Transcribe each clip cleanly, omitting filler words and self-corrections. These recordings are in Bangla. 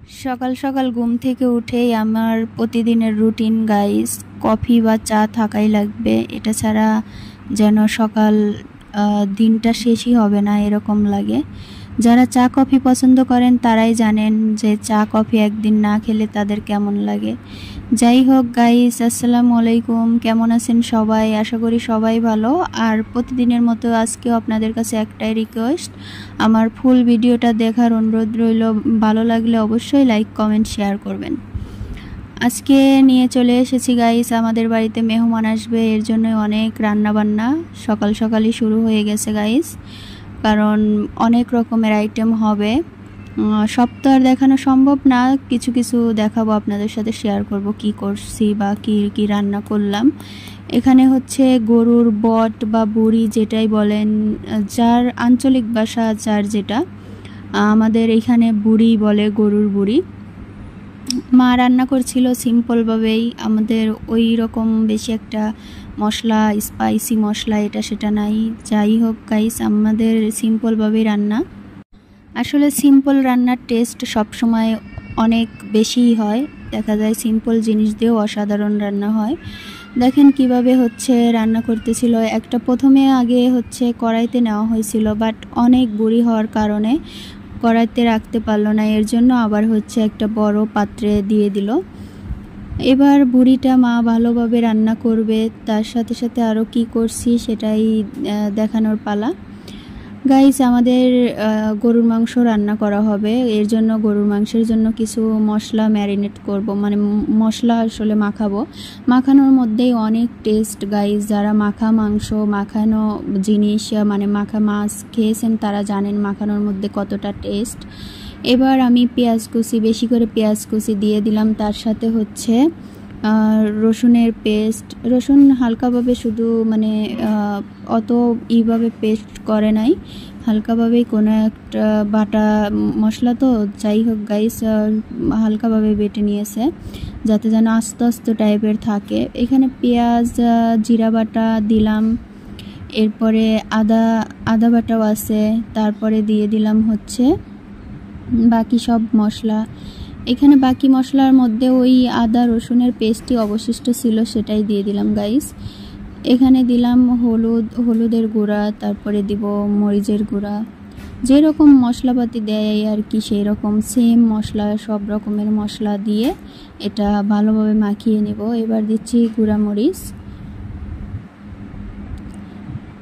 সকাল সকাল ঘুম থেকে উঠেই আমার প্রতিদিনের রুটিন গাইস, কফি বা চা থাকাই লাগবে। এটা ছাড়া যেন সকাল দিনটা শেষই হবে না এরকম লাগে। যারা চা কফি পছন্দ করেন তারাই জানেন যে চা কফি একদিন না খেলে তাদের কেমন লাগে। যাই হোক গাইস, আসসালামু আলাইকুম, কেমন আছেন সবাই? আশা করি সবাই ভালো। আর প্রতিদিনের মতো আজকেও আপনাদের কাছে একটাই রিকোয়েস্ট, আমার ফুল ভিডিওটা দেখার অনুরোধ রইল। ভালো লাগলে অবশ্যই লাইক কমেন্ট শেয়ার করবেন। আজকে নিয়ে চলে এসেছি গাইস, আমাদের বাড়িতে মেহমান আসবে, এর জন্য অনেক রান্না বান্না সকাল সকালই শুরু হয়ে গেছে গাইস। কারণ অনেক রকমের আইটেম হবে, সব তো আর দেখানো সম্ভব না, কিছু কিছু দেখাবো, আপনাদের সাথে শেয়ার করব কি করছি বা কি রান্না করলাম। এখানে হচ্ছে গরুর বট বা বুড়ি যেটাই বলেন, যার আঞ্চলিক ভাষা যার যেটা, আমাদের এখানে বুড়ি বলে, গরুর বুড়ি। মা রান্না করছিল সিম্পলভাবেই, আমাদের ওই রকম বেশি একটা মশলা, স্পাইসি মশলা এটা সেটা নাই। যাই হোক গাইস, আমাদের সিম্পলভাবেই রান্না। আসলে সিম্পল রান্নার টেস্ট সবসময় অনেক বেশিই হয়, দেখা যায় সিম্পল জিনিস দিয়েও অসাধারণ রান্না হয়। দেখেন কিভাবে হচ্ছে রান্না করতেছিল। একটা প্রথমে আগে হচ্ছে কড়াইতে নেওয়া হয়েছিল, বাট অনেক বুড়ি হওয়ার কারণে কড়াইতে রাখতে পারলো না, এর জন্য আবার হচ্ছে একটা বড় পাত্রে দিয়ে দিল। এবার বুড়িটা মা ভালোভাবে রান্না করবে, তার সাথে সাথে আরও কি করছি সেটাই দেখানোর পালা। গাইস, আমাদের গরুর মাংস রান্না করা হবে, এর জন্য গরুর মাংসের জন্য কিছু মশলা ম্যারিনেট করব, মানে মশলা আসলে মাখাবো। মাখানোর মধ্যেই অনেক টেস্ট গাইস, যারা মাখা মাংস, মাখানো জিনিস মানে মাখা মাছ খেয়েছেন তারা জানেন মাখানোর মধ্যে কতটা টেস্ট। এবার আমি পেঁয়াজ কুচি, বেশি করে পেঁয়াজ কুচি দিয়ে দিলাম, তার সাথে হচ্ছে রসুনের পেস্ট। রসুন হালকাভাবে শুধু, মানে অত এইভাবে পেস্ট করে নাই, হালকাভাবেই কোনো একটা বাটা মশলা তো, যাই হোক গাইস, হালকাভাবে বেটে নিয়েছে যাতে যেন আস্তে আস্তে টাইপের থাকে। এখানে পেঁয়াজ, জিরা বাটা দিলাম, এরপরে আদা বাটাও আছে, তারপরে দিয়ে দিলাম হচ্ছে বাকি সব মশলা। এখানে বাকি মশলার মধ্যে ওই আদা রসুনের পেস্টটি অবশিষ্ট ছিল, সেটাই দিয়ে দিলাম গাইস। এখানে দিলাম হলুদের গুঁড়া, তারপরে দিব মরিচের গুঁড়া, যেরকম মশলাপাতি দেয় আর কি সেই রকম সেম মশলা, সব রকমের মশলা দিয়ে এটা ভালোভাবে মাখিয়ে নেব। এবার দিচ্ছি গুঁড়া মরিচ,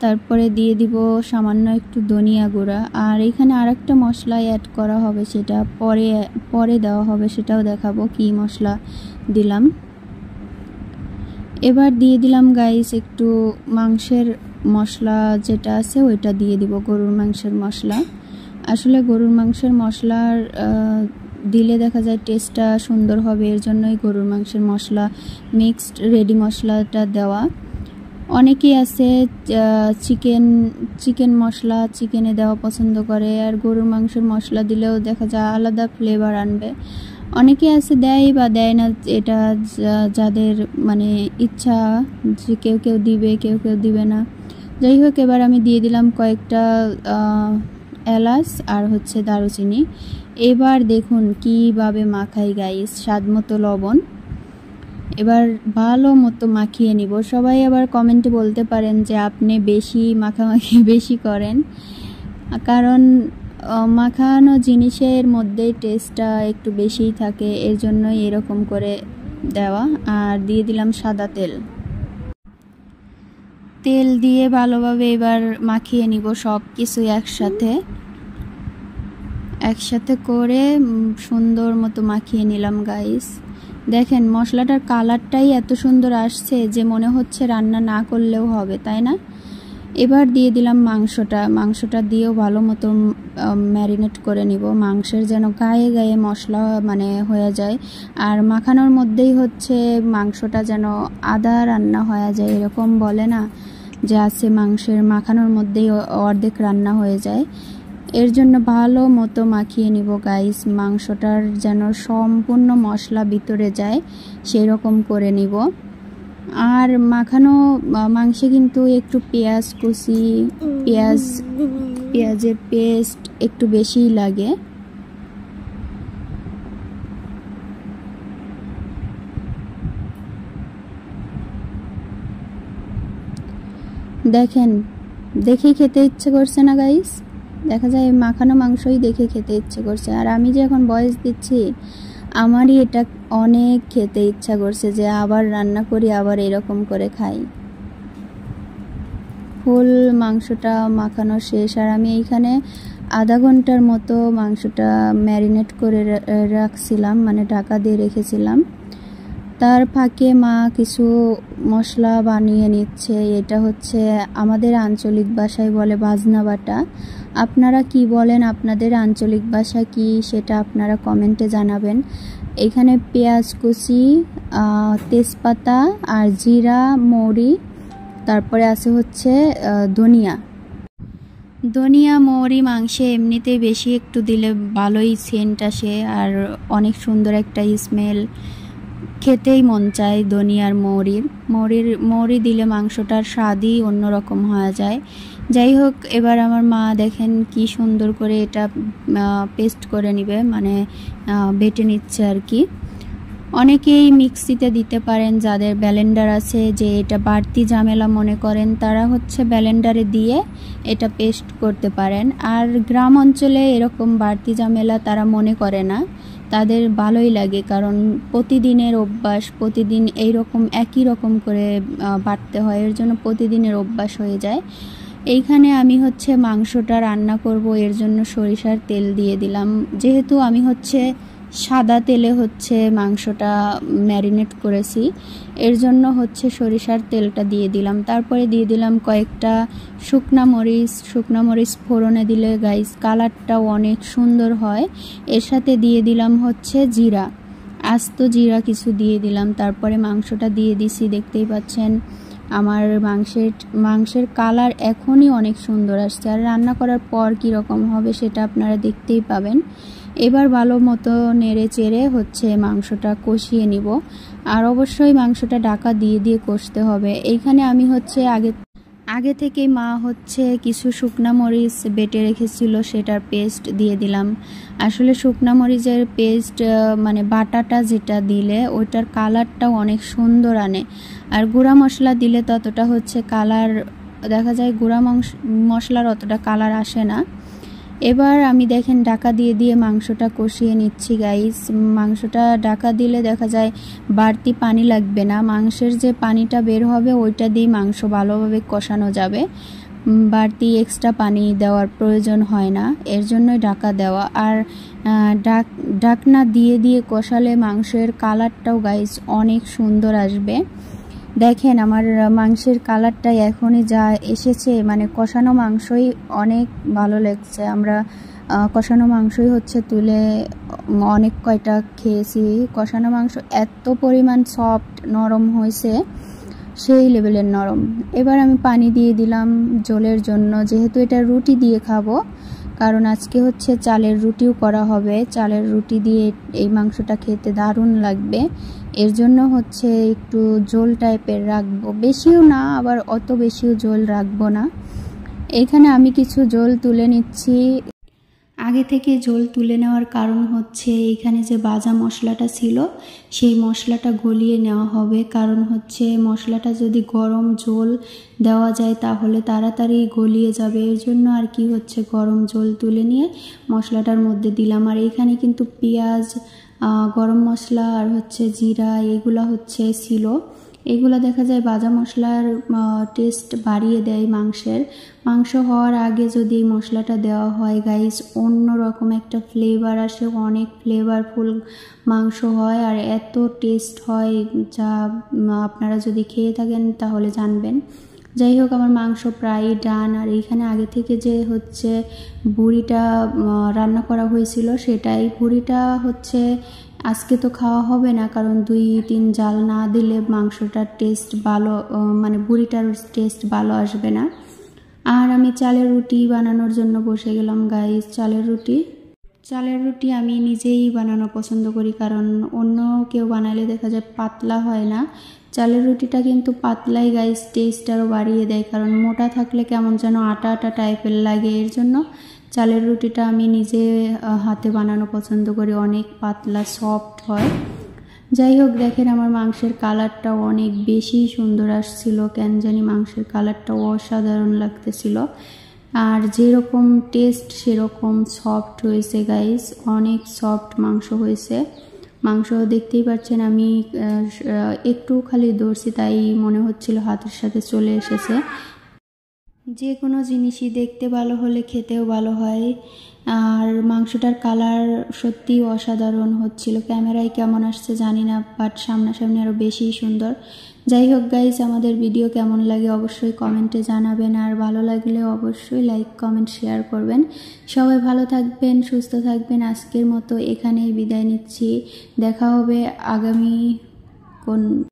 তারপরে দিয়ে দিব সামান্য একটু ধনিয়া গুঁড়া। আর এখানে আরেকটা মশলা অ্যাড করা হবে, সেটা পরে দেওয়া হবে, সেটাও দেখাবো কি মশলা দিলাম। এবার দিয়ে দিলাম গাইস একটু মাংসের মশলা যেটা আছে ওইটা দিয়ে দিব, গরুর মাংসের মশলা। আসলে গরুর মাংসের মশলার দিলে দেখা যায় টেস্টটা সুন্দর হবে, এর জন্যই গরুর মাংসের মশলা মিক্সড রেডি মশলাটা দেওয়া। অনেকেই আছে চিকেন মশলা চিকেনে দেওয়া পছন্দ করে, আর গরুর মাংসের মশলা দিলেও দেখা যায় আলাদা ফ্লেভার আনবে। অনেকে আছে দেয় বা দেয় না, এটা যাদের মানে ইচ্ছা, যে কেউ কেউ দিবে কেউ কেউ দিবে না। যাই হোক, এবার আমি দিয়ে দিলাম কয়েকটা এলাচ আর হচ্ছে দারুচিনি। এবার দেখুন কিভাবে মাখাই গাইস, স্বাদ মতো লবণ। এবার ভালো মতো মাখিয়ে নিব। সবাই আবার কমেন্টে বলতে পারেন যে আপনি বেশি মাখামাখি বেশি করেন, কারণ মাখানো জিনিসের মধ্যেই টেস্টটা একটু বেশিই থাকে, এর জন্যই এরকম করে দেওয়া। আর দিয়ে দিলাম সাদা তেল দিয়ে ভালোভাবে এবার মাখিয়ে নিব সব কিছু একসাথে করে সুন্দর মতো মাখিয়ে নিলাম গাইস। দেখেন মশলাটার কালারটাই এত সুন্দর আসছে যে মনে হচ্ছে রান্না না করলেও হবে, তাই না? এবার দিয়ে দিলাম মাংসটা দিয়েও ভালো মতো ম্যারিনেট করে নিব, মাংসের যেন গায়ে গায়ে মশলা মানে হয়ে যায়। আর মাখানোর মধ্যেই হচ্ছে মাংসটা যেন আদা রান্না হয়ে যায়, এরকম বলে না যে আছে মাংসের মাখানোর মধ্যেই অর্ধেক রান্না হয়ে যায়। এর জন্য ভালো মতো মাখিয়ে নিব গাইস, মাংসটার যেন সম্পূর্ণ মশলা ভিতরে যায় সেই রকম করে নিব। আর মাখানো মাংসে কিন্তু একটু পেঁয়াজ কুচি, পেঁয়াজের পেস্ট একটু বেশিই লাগে। দেখেন, দেখেই খেতে ইচ্ছে করছে না গাইস? দেখা যায় মাখানো মাংসই দেখে খেতে ইচ্ছে করছে। আর আমি যে এখন ভয়েস দিচ্ছি, আমারই এটা অনেক খেতে ইচ্ছা করছে যে আবার রান্না করি, আবার এরকম করে খাই। ফুল মাংসটা মাখানো শেষ, আর আমি এইখানে আধা ঘন্টার মতো মাংসটা ম্যারিনেট করে রাখছিলাম, মানে ঢাকা দিয়ে রেখেছিলাম। তার ফাঁকে মা কিছু মশলা বানিয়ে নিচ্ছে। এটা হচ্ছে আমাদের আঞ্চলিক ভাষায় বলে বাজনা বাটা। আপনারা কি বলেন, আপনাদের আঞ্চলিক ভাষা কি সেটা আপনারা কমেন্টে জানাবেন। এখানে পেঁয়াজ কুচি, তেজপাতা আর জিরা, মৌরি, তারপরে আছে হচ্ছে ধনিয়া মৌরি মাংসে এমনিতেই বেশি একটু দিলে ভালোই সেন্ট আসে, আর অনেক সুন্দর একটা স্মেল, খেতেই মন চায়। ধনিয়ার মৌরি দিলে মাংসটার স্বাদই অন্যরকম হয়ে যায়। যাই হোক, এবার আমার মা দেখেন কি সুন্দর করে এটা পেস্ট করে নিবে, মানে বেটে নিচ্ছে আর কি। অনেকেই মিক্সিতে দিতে পারেন, যাদের ব্লেন্ডার আছে, যে এটা বাড়তি ঝামেলা মনে করেন তারা হচ্ছে ব্লেন্ডারে দিয়ে এটা পেস্ট করতে পারেন। আর গ্রাম অঞ্চলে এরকম বাড়তি ঝামেলা তারা মনে করে না, তাদের ভালোই লাগে, কারণ প্রতিদিনের অভ্যাস, প্রতিদিন এইরকম একই রকম করে বাটতে হয়, এর জন্য প্রতিদিনের অভ্যাস হয়ে যায়। এইখানে আমি হচ্ছে মাংসটা রান্না করব, এর জন্য সরিষার তেল দিয়ে দিলাম। যেহেতু আমি হচ্ছে সাদা তেলে হচ্ছে মাংসটা ম্যারিনেট করেছি, এর জন্য হচ্ছে সরিষার তেলটা দিয়ে দিলাম। তারপরে দিয়ে দিলাম কয়েকটা শুকনা মরিচ ফোড়নে দিলে গাইস কালারটাও অনেক সুন্দর হয়। এর সাথে দিয়ে দিলাম হচ্ছে জিরা, আস্ত জিরা কিছু দিয়ে দিলাম। তারপরে মাংসটা দিয়ে দিছি, দেখতেই পাচ্ছেন আমার মাংসের কালার এখনই অনেক সুন্দর আসছে, আর রান্না করার পর কি রকম হবে সেটা আপনারা দেখতেই পাবেন। এবার ভালো মতো নেড়ে চেড়ে হচ্ছে মাংসটা কষিয়ে নিব, আর অবশ্যই মাংসটা ঢাকা দিয়ে দিয়ে কষতে হবে। এইখানে আমি হচ্ছে আগে থেকেই মা হচ্ছে কিছু শুকনা মরিচ বেটে রেখেছিল, সেটার পেস্ট দিয়ে দিলাম। আসলে শুকনা মরিচের পেস্ট মানে বাটাটা যেটা দিলে ওইটার কালারটাও অনেক সুন্দর আনে, আর গুঁড়া মশলা দিলে ততটা হচ্ছে কালার, দেখা যায় গুঁড়া মশলার অতটা কালার আসে না। এবার আমি দেখেন ঢাকা দিয়ে দিয়ে মাংসটা কষিয়ে নিচ্ছি গাইস। মাংসটা ঢাকা দিলে দেখা যায় বাড়তি পানি লাগবে না, মাংসের যে পানিটা বের হবে ওইটা দিয়ে মাংস ভালোভাবে কষানো যাবে, বাড়তি এক্সট্রা পানি দেওয়ার প্রয়োজন হয় না, এর জন্যই ঢাকা দেওয়া। আর ঢাকনা দিয়ে দিয়ে কষালে মাংসের কালারটাও গাইস অনেক সুন্দর আসবে। দেখেন আমার মাংসের কালারটা এখনই যা এসেছে, মানে কষানো মাংসই অনেক ভালো লাগছে। আমরা কষানো মাংসই হচ্ছে তুলে অনেক কয়টা খেয়েছি। কষানো মাংস এত পরিমাণ সফট নরম হয়েছে, সেই লেভেলের নরম। এবার আমি পানি দিয়ে দিলাম ঝোলের জন্য, যেহেতু এটা রুটি দিয়ে খাবো, কারণ আজকে হচ্ছে চালের রুটিও করা হবে। চালের রুটি দিয়ে এই মাংসটা খেতে দারুণ লাগবে, এর জন্য হচ্ছে একটু ঝোল টাইপের রাখবো, বেশিও না আবার অত বেশিও ঝোল রাখবো না। এখানে আমি কিছু ঝোল তুলে নিচ্ছি। আগে থেকে ঝোল তুলে নেওয়ার কারণ হচ্ছে এখানে যে ভাজা মশলাটা ছিল সেই মশলাটা গলিয়ে নেওয়া হবে, কারণ হচ্ছে মশলাটা যদি গরম ঝোল দেওয়া যায় তাহলে তাড়াতাড়ি গলিয়ে যাবে, এর জন্য আর কি হচ্ছে গরম ঝোল তুলে নিয়ে মশলাটার মধ্যে দিলাম। আর এইখানে কিন্তু পেঁয়াজ, গরম মশলা আর হচ্ছে জিরা এগুলা হচ্ছে ছিল, এগুলো দেখা যায় ভাজা মশলার টেস্ট বাড়িয়ে দেয় মাংস হওয়ার আগে যদি এই মশলাটা দেওয়া হয় গাইস অন্য রকম একটা ফ্লেভার আসে, অনেক ফ্লেভারফুল মাংস হয় আর এত টেস্ট হয় যা আপনারা যদি খেয়ে থাকেন তাহলে জানবেন। যাই হোক, আমার মাংস প্রায় ডান। আর এইখানে আগে থেকে যে হচ্ছে বুড়িটা রান্না করা হয়েছিল সেটাই, বুড়িটা হচ্ছে আজকে তো খাওয়া হবে না, কারণ 2-3 জাল না দিলে মাংসটার টেস্ট ভালো, মানে বুড়িটার টেস্ট ভালো আসবে না। আর আমি চালের রুটি বানানোর জন্য বসে গেলাম গাইস। চালের রুটি আমি নিজেই বানানো পছন্দ করি, কারণ অন্য কেউ বানালে দেখা যায় পাতলা হয় না। চালের রুটিটা কিন্তু পাতলাই গাইস টেস্ট আরও বাড়িয়ে দেয়, কারণ মোটা থাকলে কেমন যেন আটা আটা টাইপের লাগে, এর জন্য চালের রুটিটা আমি নিজে হাতে বানানো পছন্দ করি, অনেক পাতলা সফট হয়। যাই হোক, দেখেন আমার মাংসের কালারটা অনেক বেশি সুন্দর আসছিল, কেন জানি মাংসের কালারটা অসাধারণ লাগতেছিল। আর যেরকম টেস্ট সেরকম সফট হয়েছে গাইস, অনেক সফট মাংস হয়েছে। মাংস দেখতেই পাচ্ছেন আমি একটু খালি ধরছি, তাই মনে হচ্ছিল হাতের সাথে চলে এসেছে। যে কোনো জিনিসই দেখতে ভালো হলে খেতেও ভালো হয়। আর মাংসটার কালার সত্যি অসাধারণ হচ্ছিল। ক্যামেরায় কেমন আসছে জানি না, বাট সামনাসামনি আরও বেশি সুন্দর। যাই হোক গাইস, আমাদের ভিডিও কেমন লাগে অবশ্যই কমেন্টে জানাবেন, আর ভালো লাগলে অবশ্যই লাইক কমেন্ট শেয়ার করবেন। সবাই ভালো থাকবেন, সুস্থ থাকবেন। আজকের মতো এখানেই বিদায় নিচ্ছি। দেখা হবে আগামী কোন